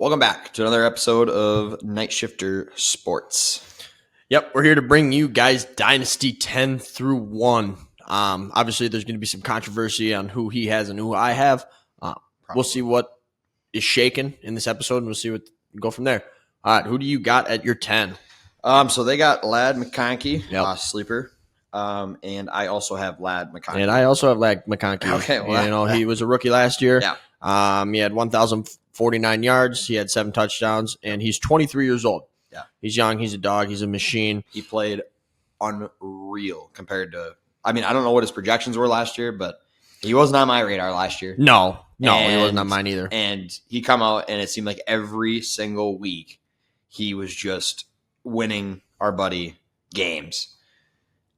Welcome back to another episode of Night Shifter Sports. Yep, we're here to bring you guys Dynasty 10 through 1. Obviously, there's going to be some controversy on who he has and who I have. We'll see what is shaken in this episode, and we'll see what go from there. All right, who do you got at your 10? So they got Ladd McConkey, sleeper, and I also have Ladd McConkey. And I also have Ladd McConkey. Okay, well, he was a rookie last year. Yeah. He had 1,049 yards. He had 7 touchdowns, and he's 23 years old. Yeah. He's young. He's a dog. He's a machine. He played unreal compared to – I don't know what his projections were last year, but he wasn't on my radar last year. No, he wasn't on mine either. And he come out, and it seemed like every single week he was just winning our buddy games.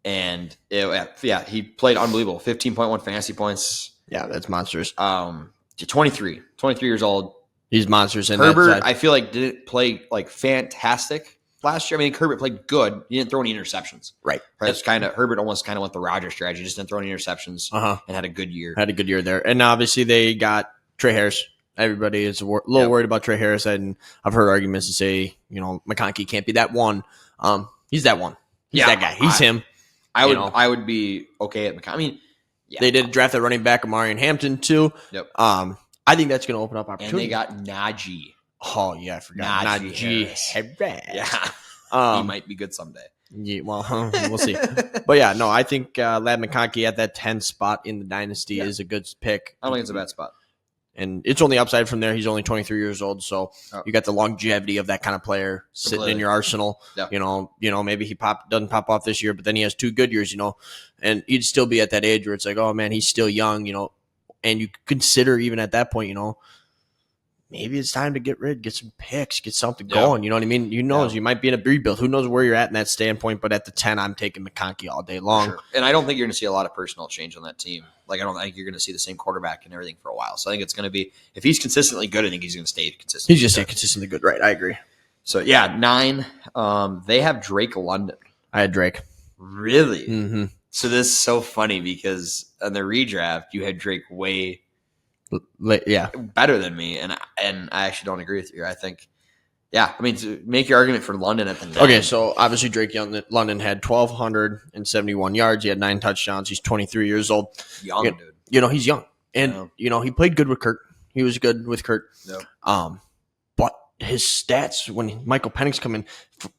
And, he played unbelievable. 15.1 fantasy points. Yeah, that's monstrous. 23 years old. He's monsters. And Herbert, I feel like, didn't play fantastic last year. Herbert played good. He didn't throw any interceptions. Right. Herbert almost went the Rodgers strategy. Just didn't throw any interceptions and had a good year. Had a good year there. And obviously they got Trey Harris. Everybody is a little worried about Trey Harris. And I've heard arguments to say, McConkey can't be that one. He's that one. He's that guy. He's him. I would be okay at McConkey. They did draft that running back, Amarian Hampton, too. Yep. I think that's going to open up opportunity. And they got Najee. Oh, yeah, I forgot. Najee Harris. Yeah. He might be good someday. Yeah, well, we'll see. But, yeah, no, I think Ladd McConkey at that 10 spot in the Dynasty is a good pick. I don't think it's a bad spot. And it's only upside from there. He's only 23 years old, so you got the longevity of that kind of player sitting in your arsenal. Yeah. Maybe he doesn't pop off this year, but then he has 2 good years, and he'd still be at that age where it's like, oh, man, he's still young, and you consider even at that point, maybe it's time to get some picks, get something going. You know what I mean? You might be in a rebuild. Who knows where you're at in that standpoint? But at the 10, I'm taking McConkey all day long. Sure. And I don't think you're going to see a lot of personnel change on that team. I don't think you're going to see the same quarterback and everything for a while. So I think it's going to be, if he's consistently good, I think he's going to stay consistent. He's just stay consistently good, right? I agree. So, 9, they have Drake London. I had Drake. Really? Mm-hmm. So this is so funny because on the redraft, you had Drake way better than me, and I actually don't agree with you. I think, to make your argument for London at the 9. Okay, so obviously Drake London had 1,271 yards. He had 9 touchdowns. He's 23 years old. Young, dude. He's young. And, he played good with Kurt. He was good with Kurt. Yeah. But his stats, when Michael Penix come in,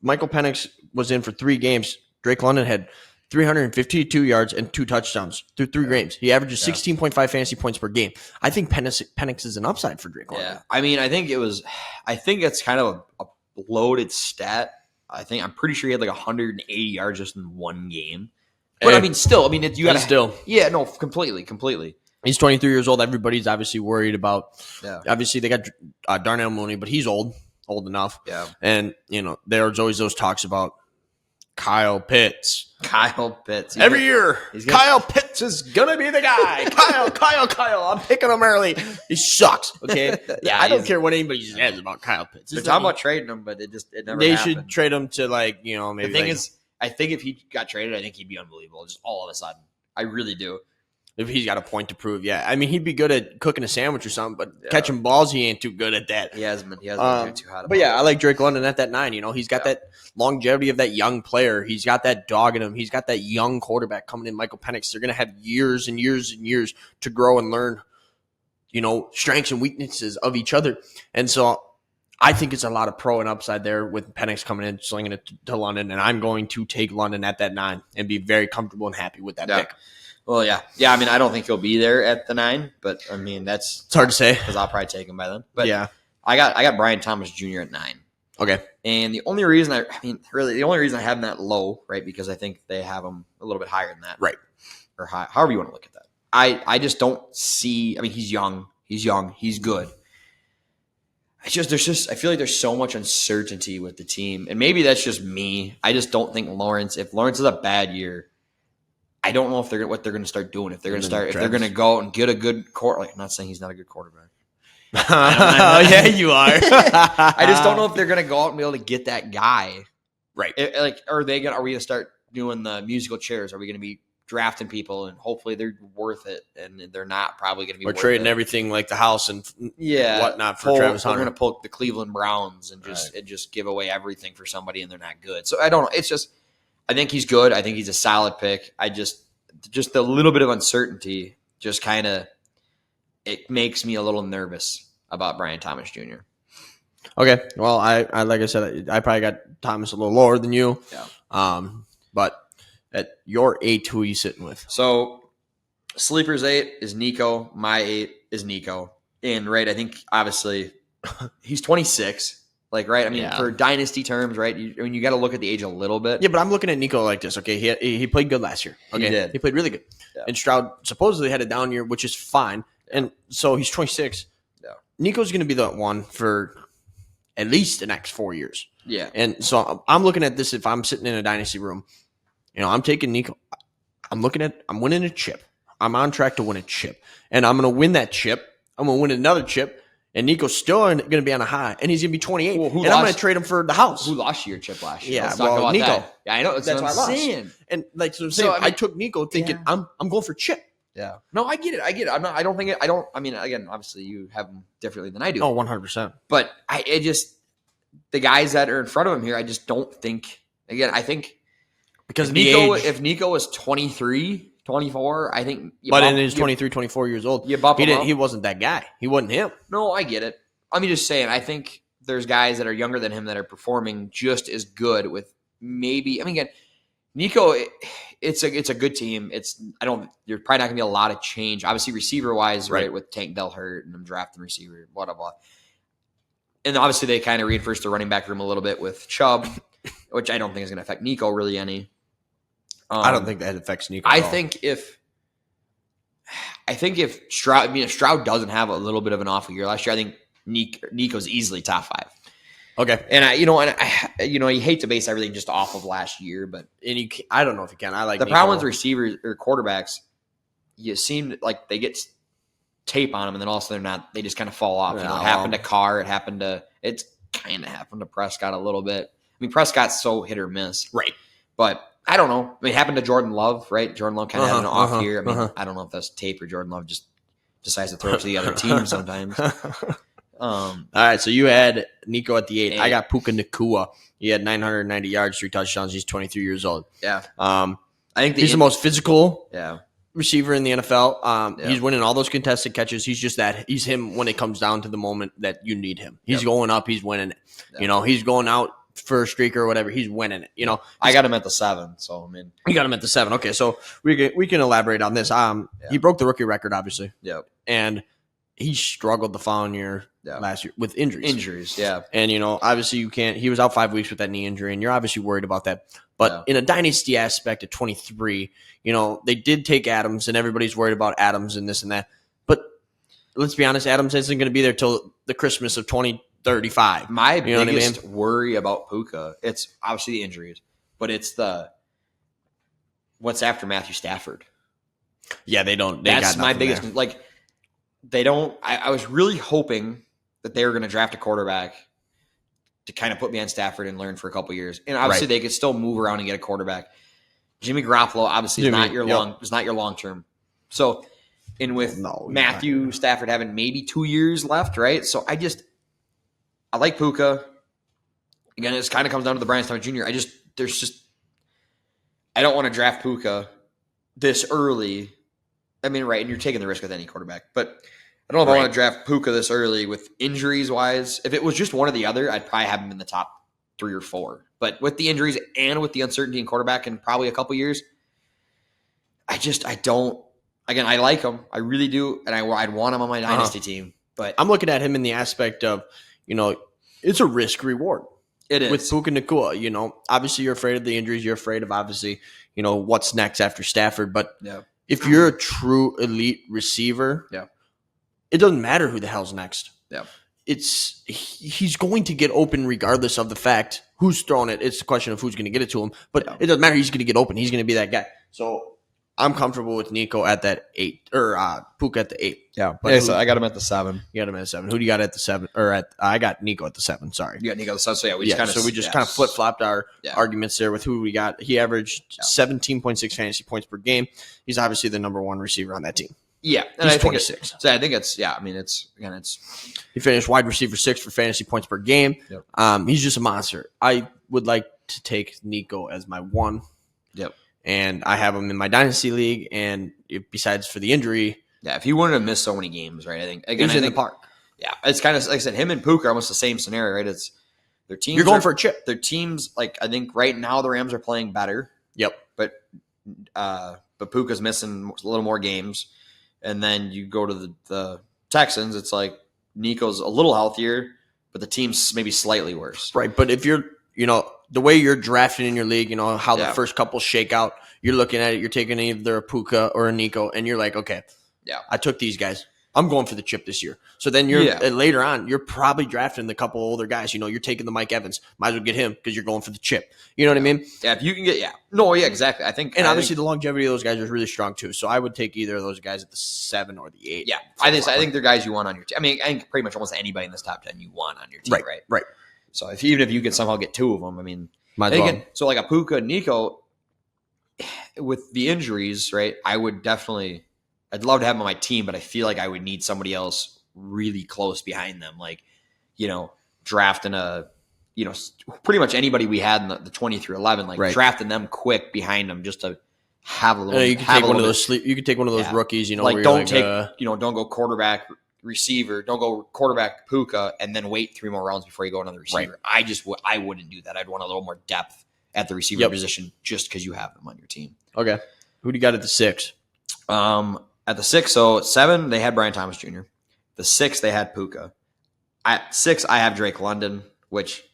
Michael Penix was in for 3 games. Drake London had 352 yards and 2 touchdowns through 3 games. He averages 16.5 fantasy points per game. I think Penix is an upside for Drake London. Yeah, I think it's kind of a loaded stat. I'm pretty sure he had 180 yards just in 1 game. But you got to still. Yeah, no, completely. He's 23 years old. Everybody's obviously worried about. Yeah. Obviously, they got Darnell Mooney, but he's old enough. Yeah. And there's always those talks about Kyle Pitts. Every year, Kyle Pitts is going to be the guy. Kyle. I'm picking him early. He sucks, okay? Yeah, I don't care what anybody says about Kyle Pitts. They're talking about trading him, but it never They happened. should trade him to, maybe. The thing is, I think if he got traded, I think he'd be unbelievable. Just all of a sudden. I really do. If he's got a point to prove, yeah. He'd be good at cooking a sandwich or something, but catching balls, he ain't too good at that. He hasn't been too hot. But I like Drake London at that 9. He's got that longevity of that young player. He's got that dog in him. He's got that young quarterback coming in, Michael Penix. They're going to have years and years and years to grow and learn, strengths and weaknesses of each other. And so I think it's a lot of pro and upside there with Penix coming in, slinging it to London, and I'm going to take London at that 9 and be very comfortable and happy with that pick. Well, yeah. I don't think he'll be there at the 9, but it's hard to say because I'll probably take him by then. But yeah, I got Brian Thomas Jr. at 9. Okay. And the only reason I have him that low, right, because I think they have him a little bit higher than that, right, or high, however you want to look at that. I just don't see. He's young, he's good. I feel like there's so much uncertainty with the team, and maybe that's just me. I just don't think if Lawrence is a bad year. I don't know what they're going to start doing. If they're going to go out and get a good quarterback. I'm not saying he's not a good quarterback. Oh, yeah, you are. I just don't know if they're going to go out and be able to get that guy. Right. Are we going to start doing the musical chairs? Are we going to be drafting people, and hopefully they're worth it, and they're not probably going to be. We're worth trading it. everything like the house and whatnot for Travis Hunter. We're going to pull the Cleveland Browns and just give away everything for somebody, and they're not good. So I don't know. It's just I think he's good. I think he's a solid pick. I just a little bit of uncertainty just kind of it makes me a little nervous about Brian Thomas Jr. Okay, well, I like I said, I probably got Thomas a little lower than you. Yeah. But at your 8, who are you sitting with? So Sleeper's 8 is Nico. My 8 is Nico. And I think obviously he's 26. Like, right? I mean, for dynasty terms, right? You got to look at the age a little bit. Yeah, but I'm looking at Nico like this. Okay, he played good last year. Okay, he did. He played really good. Yeah. And Stroud supposedly had a down year, which is fine. Yeah. And so he's 26. Yeah. Nico's going to be the one for at least the next 4 years. Yeah. And so I'm looking at this. If I'm sitting in a dynasty room, I'm taking Nico. I'm winning a chip. I'm on track to win a chip, and I'm going to win that chip. I'm going to win another chip. And Nico's still going to be on a high, and he's going to be 28. Well, I'm going to trade him for the house. Who lost your chip last year? Yeah, well, Nico. That. Yeah, I know. That's what I'm saying. And like so I'm saying, I took Nico thinking I'm going for chip. Yeah. No, I get it. I mean, again, obviously you have them differently than I do. Oh, 100%. But the guys that are in front of him here, I just don't think. Again, I think because if Nico was 23. 24, I think. In his 23, 24 years old, he wasn't that guy. He wasn't him. No, I get it. I'm just saying, I think there's guys that are younger than him that are performing just as good with maybe. I mean, again, Nico, it's a good team. You're probably not going to be a lot of change. Obviously, receiver-wise, right, with Tank Dell hurt and them drafting receiver, blah, blah, blah. And obviously, they kind of reinforced the running back room a little bit with Chubb, which I don't think is going to affect Nico really any. I don't think that affects Nico. I think if Stroud doesn't have a little bit of an off year last year, I think Nico's easily top 5. Okay, and you hate to base everything just off of last year, but I don't know if you can. I like the problem with receivers or quarterbacks. You seem like they get tape on them, and then all of a sudden they just kind of fall off. Yeah, it happened to Carr. It's kind of happened to Prescott a little bit. I mean, Prescott's so hit or miss, right? But I don't know. I mean, it happened to Jordan Love, right? Jordan Love kind of had an off year. I mean, I don't know if that's tape or Jordan Love just decides to throw it to the other team sometimes. All right, so you had Nico at the 8. I got Puka Nacua. He had 990 yards, 3 touchdowns. He's 23 years old. Yeah. I think he's the most physical receiver in the NFL. Yeah. He's winning all those contested catches. He's just that. He's him when it comes down to the moment that you need him. He's going up. He's winning it. Yeah. He's going out for a streak or whatever. He's winning it. I got him at the 7. So, I mean. You got him at the 7. Okay, so we can elaborate on this. He broke the rookie record, obviously. Yep. And he struggled the following year last year with injuries. Yeah. And, obviously you can't – he was out 5 weeks with that knee injury, and you're obviously worried about that. But in a dynasty aspect at 23, they did take Adams, and everybody's worried about Adams and this and that. But let's be honest, Adams isn't going to be there till the Christmas of 2035. My biggest worry about Puka, it's obviously the injuries, but it's what's after Matthew Stafford. Yeah, they don't – That's my biggest – like – they don't. I was really hoping that they were going to draft a quarterback to kind of put me on Stafford and learn for a couple years, and obviously they could still move around and get a quarterback. Jimmy Garoppolo obviously is not your long term. So, and with Matthew Stafford having maybe 2 years left, right? So I like Puka. Again, it kind of comes down to the Brian Thomas Jr. I don't want to draft Puka this early. I mean, right, and you're taking the risk with any quarterback, but I don't know if I want to draft Puka this early with injuries-wise. If it was just one or the other, I'd probably have him in the top 3 or 4. But with the injuries and with the uncertainty in quarterback in probably a couple years, I don't. Again, I like him. I really do, and I'd want him on my dynasty team. But I'm looking at him in the aspect of, it's a risk-reward. It is. With Puka Nacua, obviously you're afraid of the injuries. You're afraid of, obviously, what's next after Stafford. But if you're a true elite receiver, it doesn't matter who the hell's next. Yeah. He's going to get open regardless of the fact who's throwing it. It's a question of who's going to get it to him. But it doesn't matter. He's going to get open. He's going to be that guy. So I'm comfortable with Nico at that 8 or Puka at the 8. Yeah, but so I got him at the 7. You got him at the 7. Who do you got at the 7? I got Nico at the 7. Sorry, you got Nico at the 7. So we just kind of flip flopped our arguments there with who we got. He averaged 17.6 fantasy points per game. He's obviously the number one receiver on that team. Yeah, and he's 26. I think it's he finished wide receiver 6 for fantasy points per game. Yep. He's just a monster. I would like to take Nico as my 1. Yep. And I have him in my Dynasty league. And besides for the injury, if he wouldn't have missed so many games, right? I think again, he's in the park. Yeah, it's kind of like I said. Him and Puka are almost the same scenario, right? It's their teams. You're going for a chip. Their teams, like I think right now, the Rams are playing better. Yep. But Puka's missing a little more games, and then you go to the Texans. It's like Nico's a little healthier, but the team's maybe slightly worse. Right, but if you're, the way you're drafting in your league, how the first couple shake out, you're looking at it, you're taking either a Puka or a Nico, and you're like, okay, I took these guys. I'm going for the chip this year. So then later on, you're probably drafting the couple older guys. You're taking the Mike Evans. Might as well get him because you're going for the chip. You know what I mean? Yeah, if you can get exactly. Obviously the longevity of those guys is really strong too. So I would take either of those guys at the 7 or the 8. Yeah, I think they're guys you want on your team. I mean, I think pretty much almost anybody in this top 10 you want on your team, right? Right. So even if you can somehow get 2 of them, I mean, might as well. Again, so like a Puka, Nico, with the injuries, right? I'd love to have them on my team, but I feel like I would need somebody else really close behind them, like drafting pretty much anybody we had in the 20 through 11, like drafting them quick behind them just to have a little. You can take one of those. You could take one of those rookies. Like don't go quarterback receiver, don't go quarterback Puka, and then wait 3 more rounds before you go another receiver. Right. I wouldn't do that. I'd want a little more depth at the receiver position just because you have them on your team. Okay, who do you got at the 6? At the 6, so 7, they had Brian Thomas Jr. The 6, they had Puka. At 6, I have Drake London, which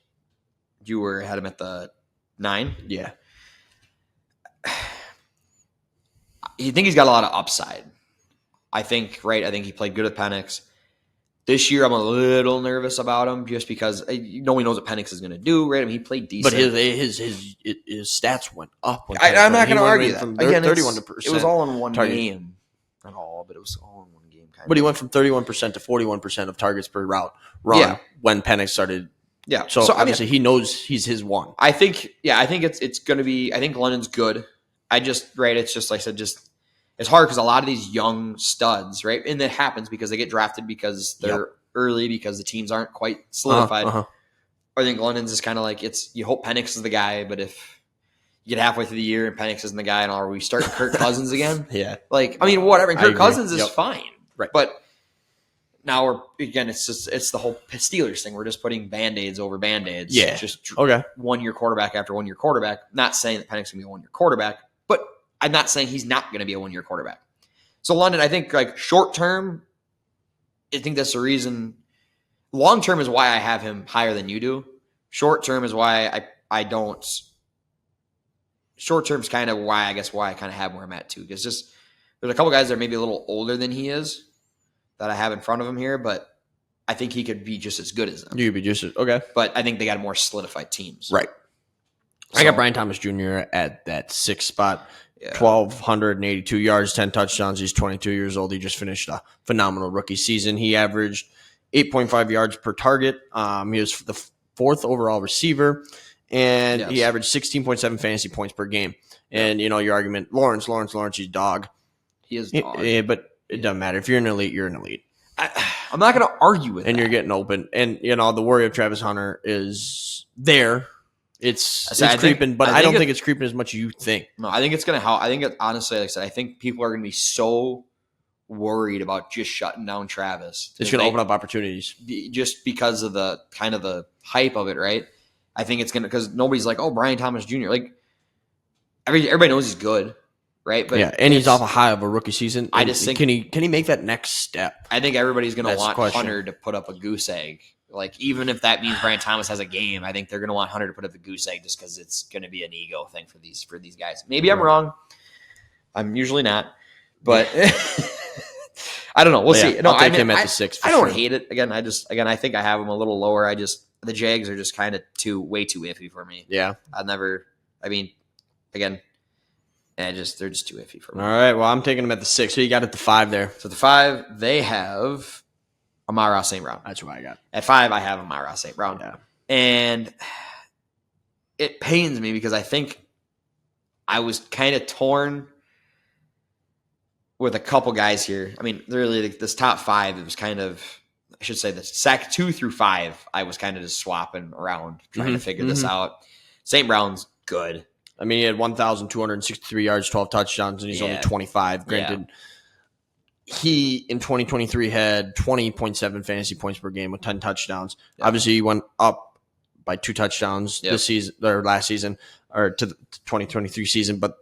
you had him at the 9. Yeah. You think he's got a lot of upside. I think he played good at Penix. This year, I'm a little nervous about him just because no one knows what Penix is going to do, right? I mean, he played decent. But his stats went up. I'm not going to argue that. Again, 31%. It was all in one game. Not all, but it was all in one game. But he went from 31% to 41% of targets per route run when Penix started. Yeah. So obviously he knows he's his 1. I think it's going to be. I think London's good. It's just like I said, it's hard because a lot of these young studs, right, and that happens because they get drafted because they're early because the teams aren't quite solidified. I think London's is kind of like you hope Penix is the guy, but if you get halfway through the year and Penix isn't the guy, and are we starting Kirk Cousins again? Yeah. Whatever. And Kirk Cousins is fine. Right. But now it's the whole Steelers thing. We're just putting Band-Aids over Band-Aids. Yeah. Just 1-year quarterback after 1-year quarterback. Not saying that Penix is going to be a 1-year quarterback, but I'm not saying he's not going to be a 1-year quarterback. So London, I think short term, I think that's the reason. Long term is why I have him higher than you do. Short term is why I don't. Short term is kind of why I kind of have where I'm at too. Because there's a couple guys that are maybe a little older than he is that I have in front of him here, but I think he could be just as good as them. You could be just okay. But I think they got more solidified teams. Right. So, I got Brian Thomas Jr. at that 6th spot. 1,282 yards, 10 touchdowns. He's 22 years old. He just finished a phenomenal rookie season. He averaged 8.5 yards per target. He was the 4th overall receiver, and he averaged 16.7 fantasy points per game. And, your argument, Lawrence, he's dog. He is dog. But it doesn't matter. If you're an elite, you're an elite. I'm not going to argue with that. And you're getting open. And, the worry of Travis Hunter is there. It's creeping, but I don't think it's creeping as much as you think. No, I think it's going to help. I think honestly, like I said, I think people are going to be so worried about just shutting down Travis. It's going to open up opportunities. Just because of the kind of the hype of it, right? I think it's going to, because nobody's like, oh, Brian Thomas Jr. Like, everybody knows he's good, right? But and he's off a high of a rookie season. I just think, can he make that next step? I think everybody's going to want Hunter to put up a goose egg. Like, even if that means Brian Thomas has a game, I think they're going to want Hunter to put up the goose egg just because it's going to be an ego thing for these guys. Maybe I'm wrong. I'm usually not, but I don't know. We'll see. No, I'll take him at the 6. I don't hate it. Again, I think I have him a little lower. The Jags are just kind of way too iffy for me. Yeah. And they're just too iffy for me. All right. Well, I'm taking them at the 6. So you got at the 5 there. So the 5, they have Amon-Ra St. Brown. That's what I got. At 5, I have Amon-Ra St. Brown. Yeah. And it pains me because I think I was kind of torn with a couple guys here. I mean, really, this top 5, it was kind of, I should say, the sack 2 through 5, I was kind of just swapping around, trying to figure this out. St. Brown's good. I mean, he had 1,263 yards, 12 touchdowns, and he's only 25. Granted, he, in 2023, had 20.7 fantasy points per game with 10 touchdowns. Yep. Obviously, he went up by 2 touchdowns this season or last season, or to the 2023 season. But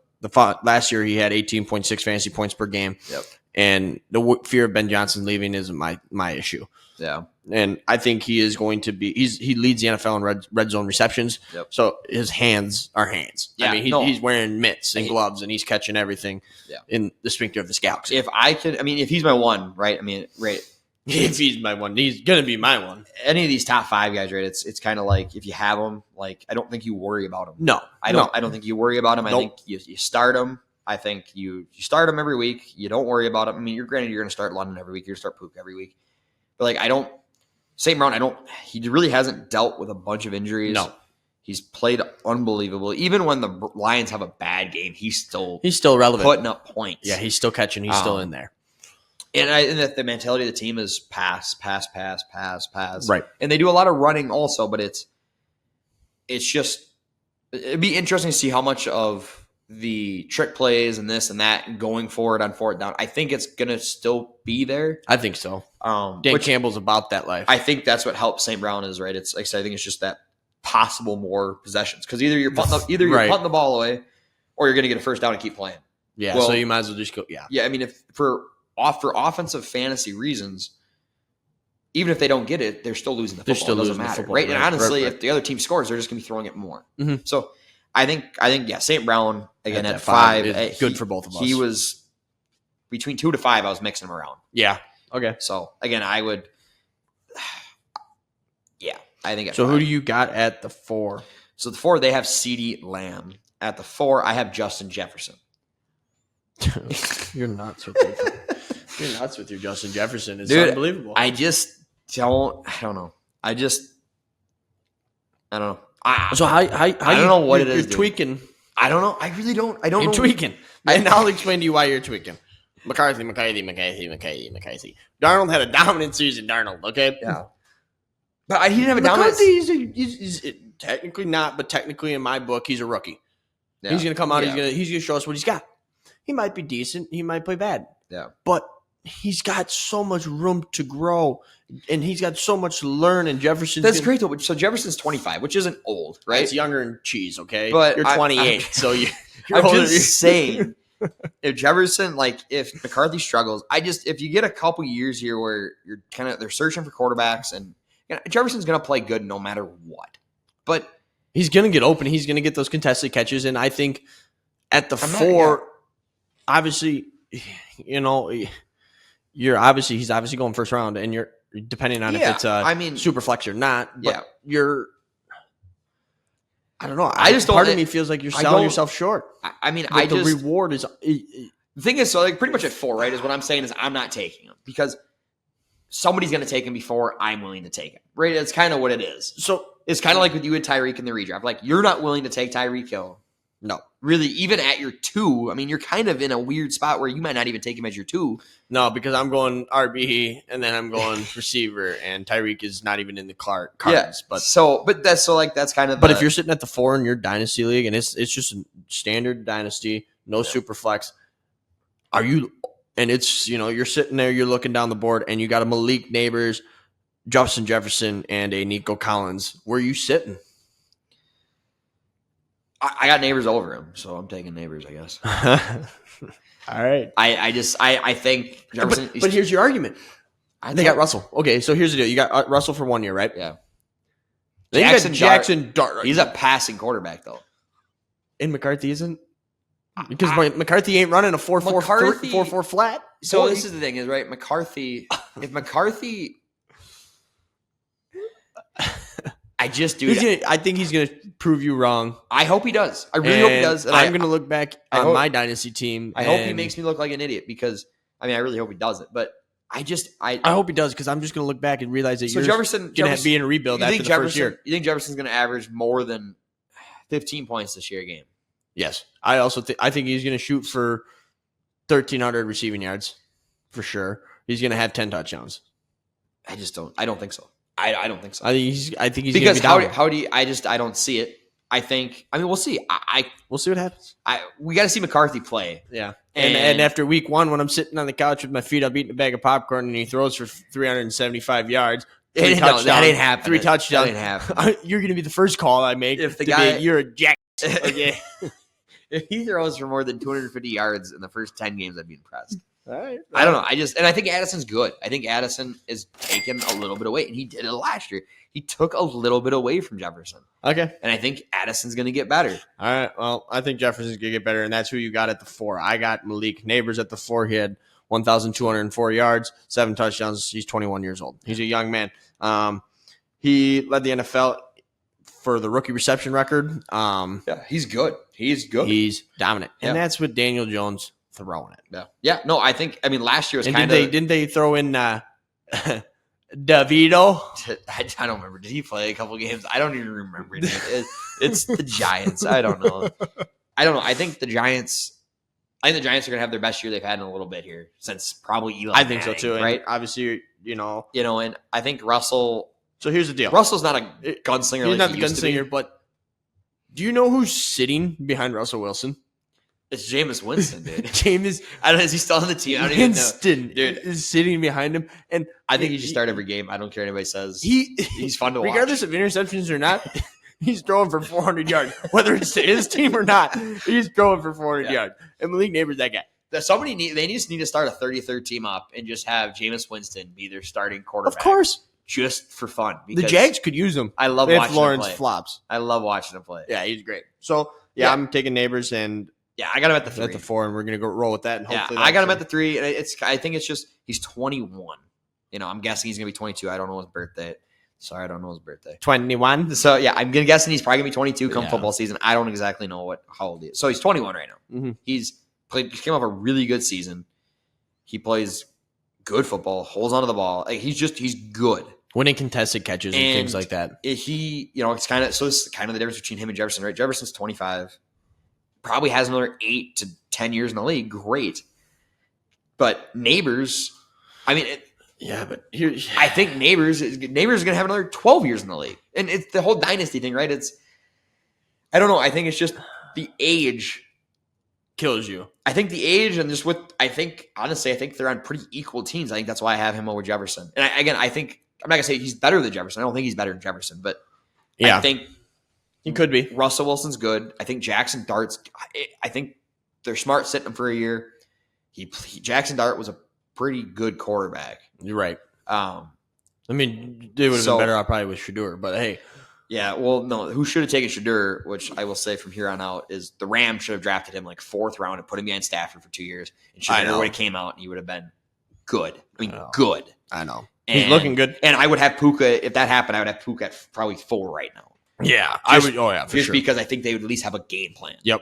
last year, he had 18.6 fantasy points per game. Yep. And the fear of Ben Johnson leaving isn't my issue. Yeah. And I think he is going to be – he leads the NFL in red zone receptions. Yep. So his hands are hands. Yeah, I mean, he's wearing mitts and gloves, and he's catching everything in the sphincter of this galaxy. If he's my one, right? I mean, right. If he's my one, he's going to be my one. Any of these top 5 guys, right? It's kind of like if you have them, like I don't think you worry about them. No. I don't think you worry about them. I think you start them. I think you start them every week. You don't worry about them. I mean, you're going to start London every week. You're going to start Pook every week. But St. Brown, he really hasn't dealt with a bunch of injuries. No. He's played unbelievable. Even when the Lions have a bad game, he's still relevant, putting up points. Yeah, he's still catching. He's still in there. And the mentality of the team is pass. Right. And they do a lot of running also, but it's just it'd be interesting to see how much of the trick plays and this and that going forward on 4th down. I think it's going to still be there. I think so. Dan Campbell's about that life. I think that's what helps St. Brown is, right? It's like I said, I think it's just that possible more possessions because either you're punting the ball away or you're going to get a first down and keep playing. Yeah, so you might as well just go. Yeah. Yeah, I mean, if for offensive fantasy reasons, even if they don't get it, they're still losing the football. They're still losing the football, right? And honestly, if the other team scores, they're just going to be throwing it more. Mm-hmm. So I think, St. Brown again at 5 is good for both of us. He was between 2 to 5. I was mixing him around. Yeah. Okay. So again, I would. Yeah, I think. So 5. Who do you got at the 4? So the 4, they have CeeDee Lamb. At the 4, I have Justin Jefferson. You're nuts with it. You're nuts with your Justin Jefferson. It's unbelievable. I don't know. I don't know. So how I don't know what it is. You're tweaking. I don't know. I really don't. I don't know. You're tweaking. And I'll explain to you why you're tweaking. McCarthy. Darnold had a dominant season, okay? Yeah. But he didn't have a dominant season. He's technically not, but technically in my book, he's a rookie. Yeah. He's going to come out. Yeah. He's going to show us what he's got. He might be decent. He might play bad. Yeah. But he's got so much room to grow, and he's got so much to learn. And That's great, though. So Jefferson's 25, which isn't old, right? It's younger than cheese, okay? But you're 28, so you're I'm just saying, if Jefferson, if McCarthy struggles, if you get a couple years here where you're they're searching for quarterbacks, and Jefferson's going to play good no matter what. But he's going to get open. He's going to get those contested catches, and I think at the 4, obviously, he's obviously going first round, and you're depending on if it's super flex or not. But I don't know. I just part of me feels like you're selling yourself short. The reward is. The thing is, so pretty much at 4, right? Is what I'm saying is I'm not taking him because somebody's going to take him before I'm willing to take him. Right? That's kind of what it is. So it's kind of like with you and Tyreek in the redraft. You're not willing to take Tyreek Hill. No. Really, even at your 2, you're kind of in a weird spot where you might not even take him as your 2. No, because I'm going RB and then I'm going receiver, and Tyreek is not even in the cards. Yeah. That's kind of. But if you're sitting at the 4 in your dynasty league, and it's just a standard dynasty, no super flex, are you? And it's you're sitting there, you're looking down the board, and you got a Malik Neighbors, Justin Jefferson, and a Nico Collins. Where are you sitting? I got Neighbors over him, so I'm taking Neighbors, I guess. All right. I think Jefferson. But here's your argument. They got Russell. Okay, so here's the deal. You got Russell for 1 year, right? Yeah. Then you got Jackson Dart. He's a passing quarterback, though. And McCarthy isn't? Because McCarthy ain't running a 4-4 flat. So this is the thing, is right? McCarthy. If McCarthy. I just do. I think he's going to prove you wrong. I hope he does. I really hope he does. And I'm going to look back at my Dynasty team. I hope he makes me look like an idiot because, I really hope he does it. But I hope he does because I'm just going to look back and realize that you're Jefferson going to be in a rebuild after the first year. You think Jefferson's going to average more than 15 points this year a game? Yes. I think he's going to shoot for 1,300 receiving yards for sure. He's going to have 10 touchdowns. I don't think so. I don't think so. I think he's because gonna be how do you? I don't see it. I think. We'll see. We'll see what happens. We got to see McCarthy play. Yeah. And after week 1, when I'm sitting on the couch with my feet up eating a bag of popcorn and he throws for 375 yards, that ain't happening. 3 touchdowns. That ain't happening. You're going to be the first call I make. If the guy, you're a jack. Okay. If he throws for more than 250 yards in the first 10 games, I'd be impressed. All right. I don't know. I think Addison's good. I think Addison is taking a little bit away, and he did it last year. He took a little bit away from Jefferson. Okay. And I think Addison's going to get better. All right. Well, I think Jefferson's going to get better, and that's who you got at the 4. I got Malik Neighbors at the 4. He had 1,204 yards, 7 touchdowns. He's 21 years old. He's a young man. He led the NFL for the rookie reception record. Yeah, he's good. He's good. He's dominant. And that's with Daniel Jones throwing it. Yeah. Yeah. No, I think, last year was kind of. Didn't they throw in DeVito? I don't remember. Did he play a couple games? I don't even remember. It's the Giants. I don't know. I think the Giants are going to have their best year they've had in a little bit here since probably Eli. I think so too. Right. And obviously, and I think Russell. So here's the deal. Russell's not a gunslinger. He's not the gunslinger, but do you know who's sitting behind Russell Wilson? It's Jameis Winston, dude. Is he still on the team? I don't Winston even know. Dude is sitting behind him, and I think he should start every game. I don't care what anybody says. He's fun to watch. Regardless of interceptions or not, he's throwing for 400 yards. Whether it's to his team or not, he's throwing for 400 yards. And Malik Neighbors, that guy. They just need to start a 33rd team up and just have Jameis Winston be their starting quarterback. Of course. Just for fun. The Jags could use him. I love watching Lawrence him play. Flops. I love watching him play. Yeah, he's great. So, I'm taking Neighbors and I got him at the 3. At the 4, and we're going to go roll with that. And hopefully I got him at the 3, and I think it's just he's 21. I'm guessing he's going to be 22. I don't know his birthday. Sorry, I don't know his birthday. 21. So, I'm guessing he's probably going to be 22 come football season. I don't exactly know how old he is. So, he's 21 right now. Mm-hmm. He came off a really good season. He plays good football, holds onto the ball. He's good. Winning contested catches and things like that. It's kind of, so this is kind of the difference between him and Jefferson, right? Jefferson's 25. Probably has another 8 to 10 years in the league. Great. But Neighbors, but here I think Neighbors is going to have another 12 years in the league. And it's the whole dynasty thing, right? I don't know. I think it's just the age kills you. I think the age and just honestly, I think they're on pretty equal teams. I think that's why I have him over Jefferson. And I think, I'm not going to say he's better than Jefferson. I don't think he's better than Jefferson, but I think he could be. Russell Wilson's good. I think Jackson Dart's. I think they're smart sitting him for a year. Jackson Dart was a pretty good quarterback. You're right. They would have been better off probably with Shedeur, but hey. Yeah, well, no. Who should have taken Shedeur, which I will say from here on out, is the Rams should have drafted him 4th round and put him behind Stafford for 2 years. And Shedeur would have came out and he would have been good. Good. I know. And, he's looking good. And I would have Puka, if that happened, I would have Puka at probably 4 right now. Yeah, I would. Oh, yeah, for just sure. Because I think they would at least have a game plan. Yep.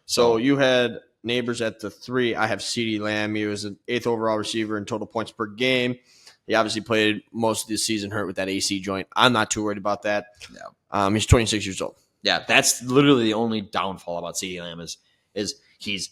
So you had Neighbors at the 3. I have CeeDee Lamb. He was an 8th overall receiver in total points per game. He obviously played most of the season hurt with that AC joint. I'm not too worried about that. No. He's 26 years old. Yeah, that's literally the only downfall about CeeDee Lamb is he's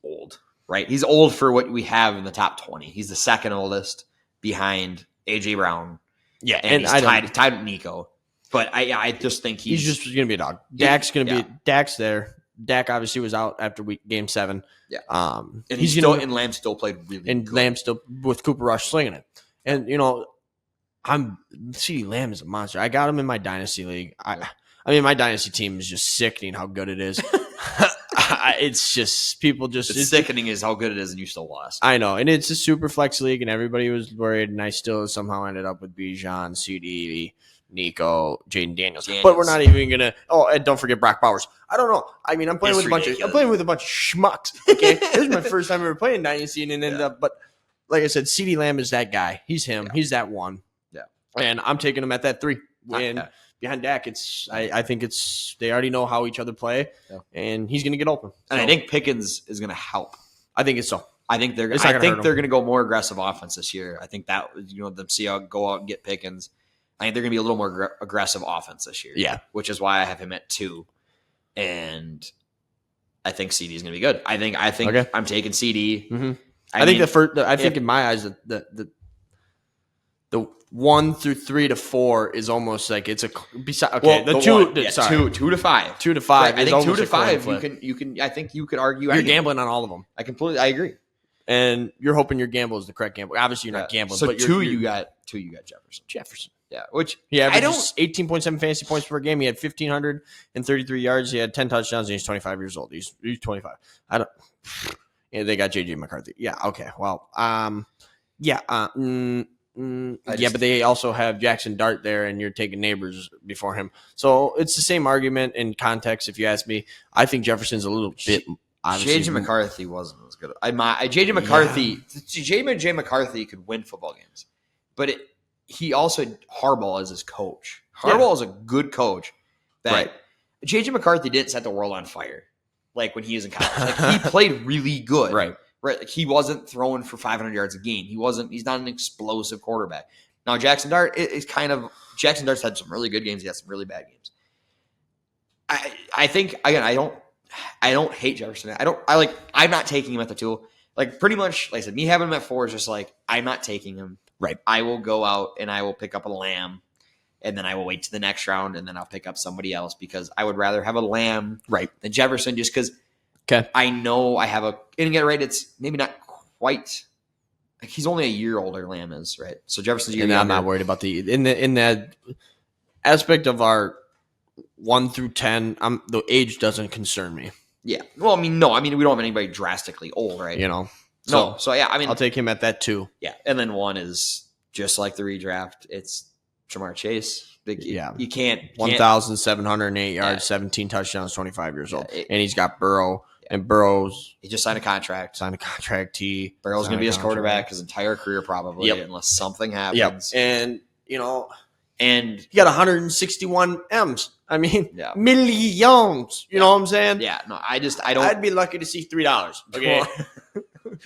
old, right? He's old for what we have in the top 20. He's the second oldest behind A.J. Brown. Yeah, and he's tied with Nico. But I just think he's just going to be a dog. Dak's going to be – Dak's there. Dak obviously was out after game 7. Yeah. And and Lamb still played really good. And Lamb still – with Cooper Rush slinging it. And, CeeDee Lamb is a monster. I got him in my Dynasty league. My Dynasty team is just sickening how good it is. It's just people just it's sickening is how good it is, and you still lost. I know, and it's a super flex league, and everybody was worried, and I still somehow ended up with Bijan, CD, Nico, Jaden Daniels. But we're not even gonna. Oh, and don't forget Brock Bowers. I don't know. I'm playing with a bunch of schmucks. Okay, this is my first time ever playing Dynasty, and ended up. But like I said, CeeDee Lamb is that guy. He's him. Yeah. He's that one. Yeah, and I'm taking him at that 3. behind Dak, I think they already know how each other play, and he's going to get open. And I think Pickens is going to help. I think it's so. I think they're going to go more aggressive offense this year. I think that them see how go out and get Pickens. I think they're going to be a little more aggressive offense this year. Yeah, which is why I have him at 2, and I think CD is going to be good. I think okay. I'm taking CD. Mm-hmm. I think in my eyes the 1 through 3 to 4 is almost like it's a okay. Well, 2 to 5. 2 to 5. Right, I think 2 to 5. You can. I think you could argue you're gambling on all of them. I agree. And you're hoping your gamble is the correct gamble. Obviously, you're not gambling. So but you got Jefferson. Yeah, which he averages 18.7 fantasy points per game. He had 1,533 yards. He had 10 touchdowns, and he's 25 years old. He's 25. They got J.J. McCarthy. Yeah, okay. Well, but they also have Jackson Dart there, and you're taking Neighbors before him. So it's the same argument in context, if you ask me. I think Jefferson's a little bit. J.J. McCarthy wasn't as good. J.J. McCarthy could win football games, but he also had Harbaugh as his coach. Harbaugh is a good coach. Right. J.J. McCarthy didn't set the world on fire like when he was in college. Like, he played really good. Right. Like, he wasn't throwing for 500 yards a game. He's not an explosive quarterback. Now Jackson Dart is Jackson Dart's had some really good games. He has some really bad games. I think again, I don't hate Jefferson. I'm not taking him at the 2. Like, pretty much, like I said, me having him at 4 is just like, I'm not taking him. Right. I will go out and I will pick up a Lamb, and then I will wait to the next round, and then I'll pick up somebody else because I would rather have a Lamb than Jefferson, just because I know I have and get right. It's maybe not quite. Like, he's only a year older. Lamb is right. So Jefferson's a year younger. I'm not worried about in that aspect of our 1 through 10. The age doesn't concern me. Yeah. Well, no. We don't have anybody drastically old, right? So yeah. I'll take him at that 2. Yeah, and then 1 is just like the redraft. It's Jamar Chase. You can't 1,708 yards, 17 touchdowns, 25 years old, and he's got Burrow. And Burrow's he just signed a contract. Burrow's going to be his quarterback his entire career probably, unless something happens. And and he got 161 M's. Millions. You know what I'm saying? Yeah. No, I don't. I'd be lucky to see $3. Okay.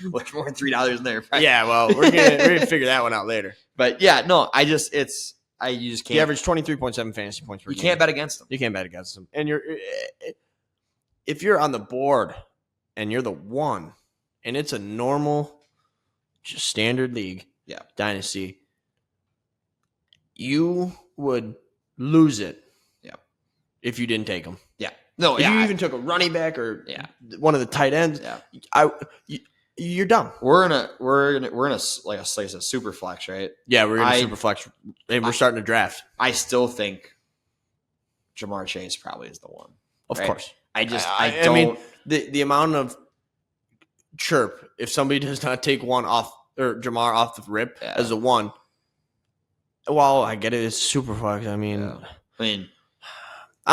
Much more than $3 in there. Right? Yeah. Well, we're gonna figure that one out later. But yeah, no. You just can't. He averaged 23.7 fantasy points per game. You can't bet against him. You can't bet against him. And if you're on the board and you're the 1, and it's a normal, just standard league, Dynasty, you would lose it. If you didn't take him. Yeah. No. If you even took a running back or one of the tight ends. Yeah. You're done. We're in a like a super flex, right? Yeah, we're in a super flex, and we're starting to draft. I still think Jamar Chase probably is the one. Of course. I don't. The amount of chirp if somebody does not take one off or Jamar off the rip as a 1. Well, I get it. It's super flex. I don't know.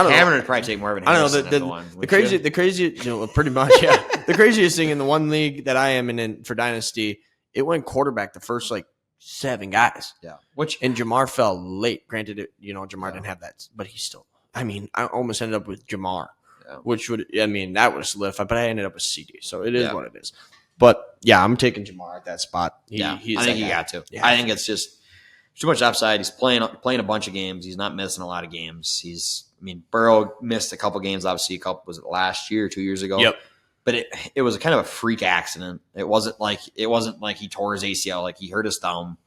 Cameron would probably take more of an. I don't know the crazy, pretty much, yeah. The craziest thing in the one league that I am in for Dynasty, it went quarterback the first 7 guys. Yeah, and Jamar fell late. Granted, Jamar didn't have that, but he still. I almost ended up with Jamar, which would that would have solidified, but I ended up with CD. So it is what it is. But yeah, I'm taking Jamar at that spot. I think you got to. Yeah. I think it's just too much upside. He's playing a bunch of games. He's not missing a lot of games. Burrow missed a couple games, obviously. Was it last year or 2 years ago? Yep. But it was a kind of a freak accident. It wasn't like he tore his ACL, like he hurt his thumb,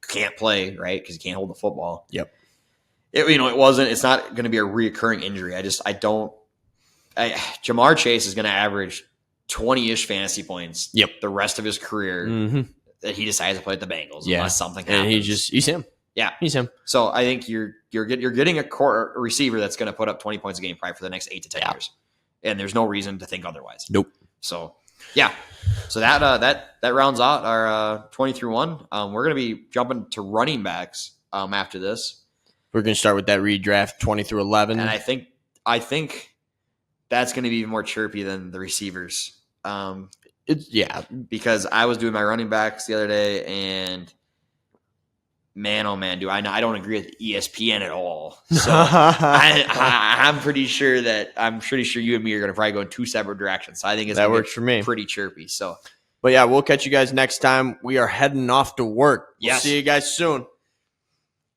can't play, right? Because he can't hold the football. Yep. It wasn't. It's not going to be a reoccurring injury. Jamar Chase is going to average 20-ish fantasy points. Yep. The rest of his career that he decides to play at the Bengals unless something happens. And he's him. Yeah, he's him. So I think you're getting a receiver that's going to put up 20 points a game probably for the next 8 to 10 years, and there's no reason to think otherwise. Nope. So yeah, so that rounds out our 20 through 1. We're going to be jumping to running backs after this. We're going to start with that redraft 20 through 11, and I think that's going to be even more chirpy than the receivers. Because I was doing my running backs the other day and. Man, oh man, I don't agree with ESPN at all. So I'm pretty sure you and me are going to probably go in two separate directions. So I think that works for me. Pretty chirpy. So, but yeah, we'll catch you guys next time. We are heading off to work. We'll see you guys soon.